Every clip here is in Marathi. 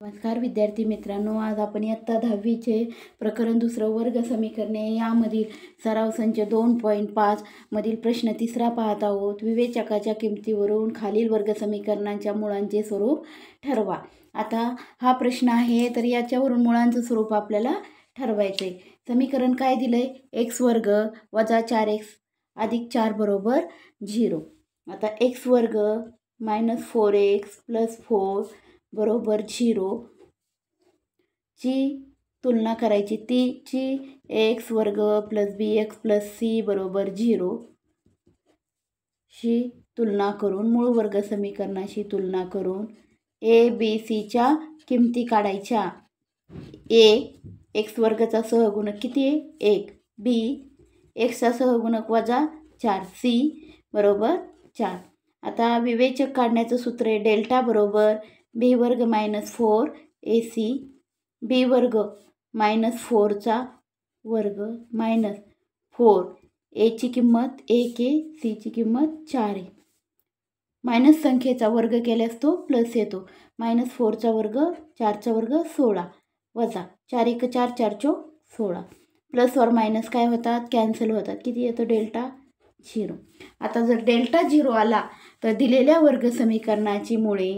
नमस्कार विद्यार्थी मित्रांनो, आज आपण इयत्ता 10वीचे प्रकरण दुसरं वर्ग समीकरणे यामधील सराव संच 2.5 मधील प्रश्न तिसरा पाहत आहोत. विवेचकाच्या किमतीवरून खालील वर्ग समीकरणांच्या मुळांचे स्वरूप ठरवा. आता हा प्रश्न आहे, तर याच्यावरून मुळांचं स्वरूप आपल्याला ठरवायचं आहे. समीकरण काय दिलंय? x वर्ग वजा 4x अधिक 4 बरोबर 0. आता x वर्ग मायनस 4x प्लस 4 बरोबर 0 ची तुलना करायची. ची एक्स वर्ग प्लस बी एक्स प्लस सी बरोबर 0 शी तुलना करून मूळ वर्ग समीकरणाशी तुलना करून ए बी सीच्या किमती काढायच्या. ए एक्स वर्गाचा सहगुणक किती आहे? 1. बी एक्सचा सहगुणक वजा 4. सी बरोबर 4. आता विवेचक काढण्याचं सूत्र आहे डेल्टा बरोबर बी वर्ग मायनस 4 ए सी. बी वर्ग मायनस 4चा वर्ग मायनस 4 एची किंमत 1 आहे, सीची किंमत 4 आहे. मायनस संख्येचा वर्ग केल्यास तो प्लस येतो. मायनस 4चा वर्ग 4चा वर्ग 16 वजा 4 1 4 4 चौक 16. प्लसवर मायनस काय होतात? कॅन्सल होतात. किती येतो? डेल्टा 0. आता जर डेल्टा 0 आला तर दिलेल्या वर्ग समीकरणाची मुळे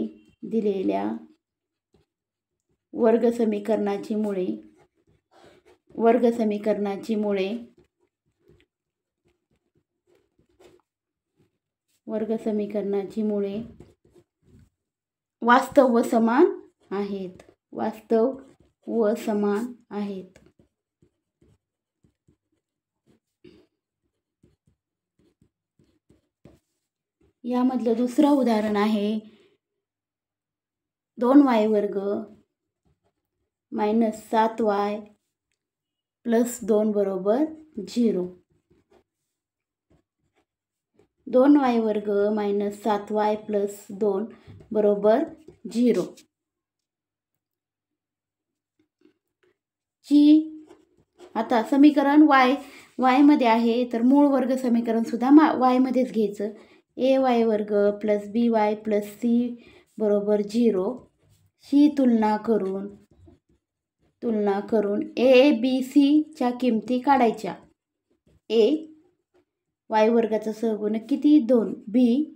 वर्ग समीकरणाची मुळे वास्तव व समान आहेत. यामधलं दुसरं उदाहरण आहे 2y वर्ग मायनस 7y प्लस 2 बरोबर 0. 2y वर्ग मायनस 7y प्लस 2 बरोबर 0 ची आता समीकरण y मध्ये आहे, तर मूळ वर्ग समीकरण सुद्धा y मध्येच घ्यायचं. ए वाय वर्ग प्लस बी वाय प्लस सी बरोबर 0 शी तुलना करून ए बी सीच्या किमती काढायच्या. ए वाय वर्गाचा सहगुणक किती? 2. बी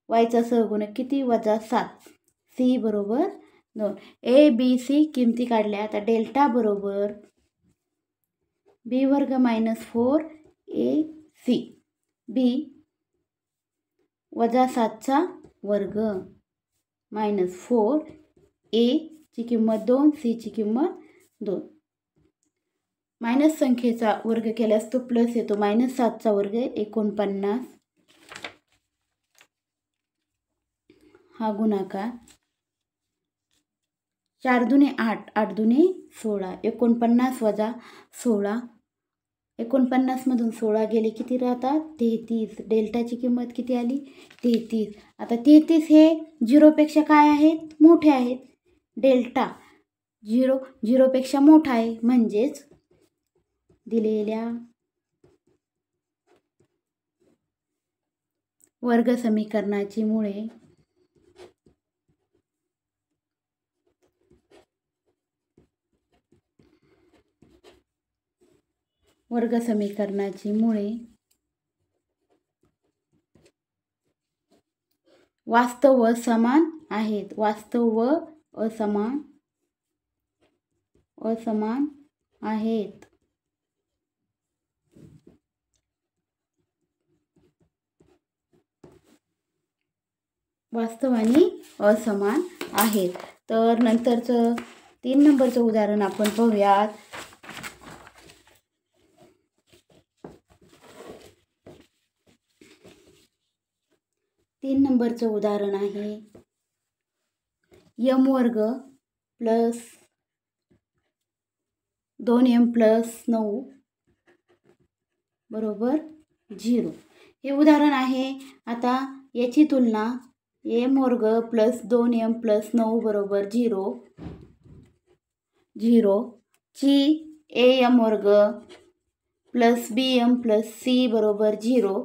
वायचा सहगुणक किती? वजा 7. सी बरोबर 2. ए बी सी किमती काढल्या. आता डेल्टा बरोबर बी वर्ग मायनस 4 ए सी. बी वजा 7चा वर्ग मायनस 4 ए ची किंमत 2 सी ची किंमत 2. मायनस संख्येचा वर्ग केल्यास तो प्लस येतो. मायनस 7चा वर्ग 49 हा गुणाकार. 4 दुने 8 8 दुने 16 49 वजा 16. 49 मधून 16 गेले किती राहतात? 33. डेल्टाची किंमत किती आली? 33. आता 33 हे 0 पेक्षा काय आहेत? मोठे आहेत. डेल्टा 0 पेक्षा मोठा आहे, म्हणजेच दिलेल्या वर्ग समीकरणाची मुळे वास्तव व समान आहेत. वास्तव आणि असमान आहेत. तर नंतरचं 3 नंबरचं उदाहरण आपण पाहूयात. 3 नंबरचं उदाहरण आहे m वर्ग प्लस 2m प्लस 9 बरोबर 0. हे उदाहरण आहे. आता याची तुलना m वर्ग प्लस 2m प्लस 9 बरोबर 0 ची am वर्ग प्लस bm प्लस c बरोबर 0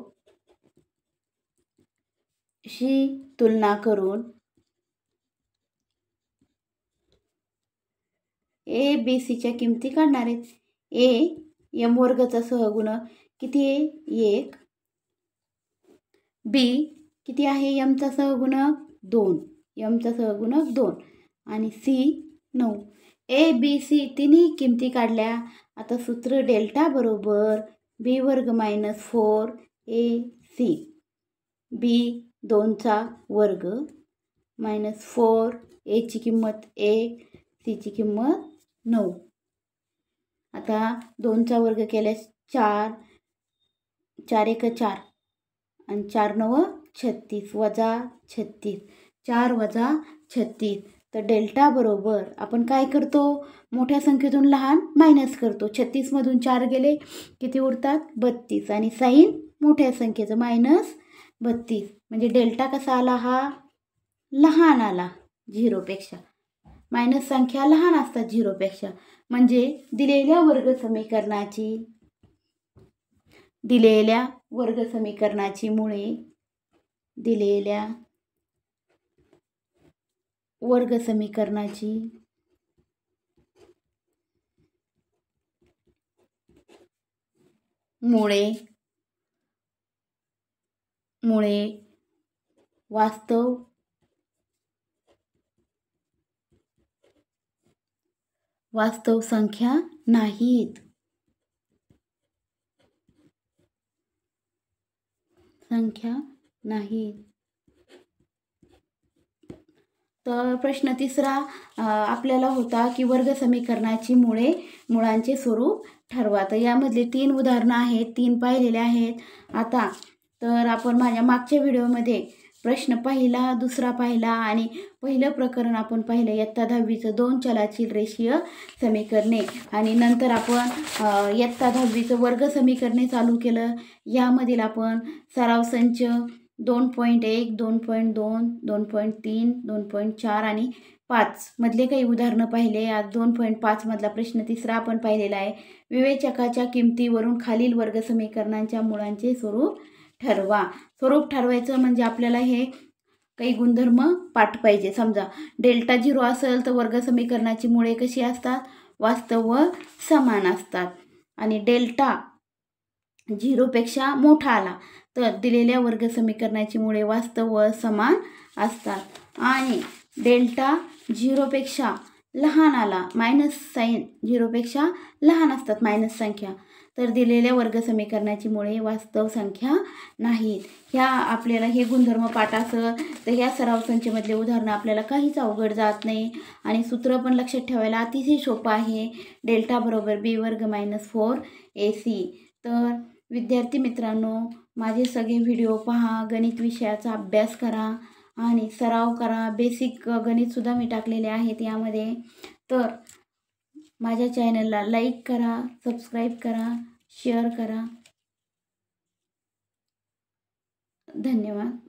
शी तुलना करून ए बी सीच्या किमती काढणार आहेत. ए यम वर्गाचा सहगुणक किती आहे 1, बी किती आहे यमचा सहगुणक 2, यमचा सहगुणक 2 आणि सी 9. ए बी सी तिन्ही किमती काढल्या. आता सूत्र डेल्टा बरोबर बी वर्ग मायनस 4 ए सी. बी 2चा वर्ग मायनस 4 एची किंमत 1, सीची किंमत 9. आता 2चा वर्ग केल्यास 4, 4 1 4 आणि 4 9 36 वजा 36, 4 वजा 36. तर डेल्टा बरोबर आपण काय करतो, मोठ्या संख्येतून लहान मायनस करतो. 36 मधून 4 गेले किती उरतात 32 आणि साईन मोठ्या संख्येचं मायनस 32. म्हणजे डेल्टा कसा आला, हा लहान आला 0पेक्षा. मायनस संख्या लहान असतात 0पेक्षा. म्हणजे दिलेल्या वर्गसमीकरणाची मुळे वास्तव संख्या नाहीत. तर प्रश्न 3 आपल्याला होता की वर्गसमीकरणाची मुळांचे स्वरूप ठरवा. तर यामधले 3 उदाहरणं आहेत, 3 पाहिलेले आहेत. आता तर आपण माझ्या मागच्या व्हिडिओमध्ये प्रश्न पहिला, दुसरा पाहिला आणि पहिलं प्रकरण आपण पाहिलं इयत्ता 10वीचं 2 चलाची रेषीय समीकरणे. आणि नंतर आपण इयत्ता 10वीचं वर्गसमीकरणे चालू केलं. यामधील आपण सराव संच 2.1, 2.2, 2.3, 2.4 आणि 5 मधले काही उदाहरणं पाहिले. आज 2.5 मधला प्रश्न 3 आपण पाहिलेला आहे. विवेचकाच्या किमतीवरून खालील वर्गसमीकरणांच्या मुळांचे स्वरूप ठरवा. स्वरूप ठरवायचं म्हणजे आपल्याला हे काही गुणधर्म पाठ पाहिजे. समजा डेल्टा 0 असेल तर वर्गसमीकरणाची मुळे कशी असतात, वास्तव व समान असतात. आणि डेल्टा 0पेक्षा मोठा आला तर दिलेल्या वर्गसमीकरणाची मुळे वास्तव व समान असतात. आणि डेल्टा 0पेक्षा लहान आला, मायनस साईन 0पेक्षा लहान असतात मायनस संख्या, तर दिलेल्या वर्गसमीकरणाची मुळे वास्तव संख्या नाहीत. ह्या आपल्याला हे गुणधर्म पाठ असेल तर ह्या सराव संचमधले उदाहरणं आपल्याला काहीच अवघड जात नाही. आणि सूत्र पण लक्षात ठेवायला अतिशय सोपं आहे. डेल्टा बरोबर बी वर्ग मायनस 4 ए सी. तर विद्यार्थी मित्रांनो, माझे सगळे व्हिडिओ पहा, गणित विषयाचा अभ्यास करा आणि सराव करा. बेसिक गणितसुद्धा मी टाकलेले आहेत यामध्ये. तर माझ्या चॅनलला लाईक करा, सबस्क्राईब करा, शेअर करा. धन्यवाद.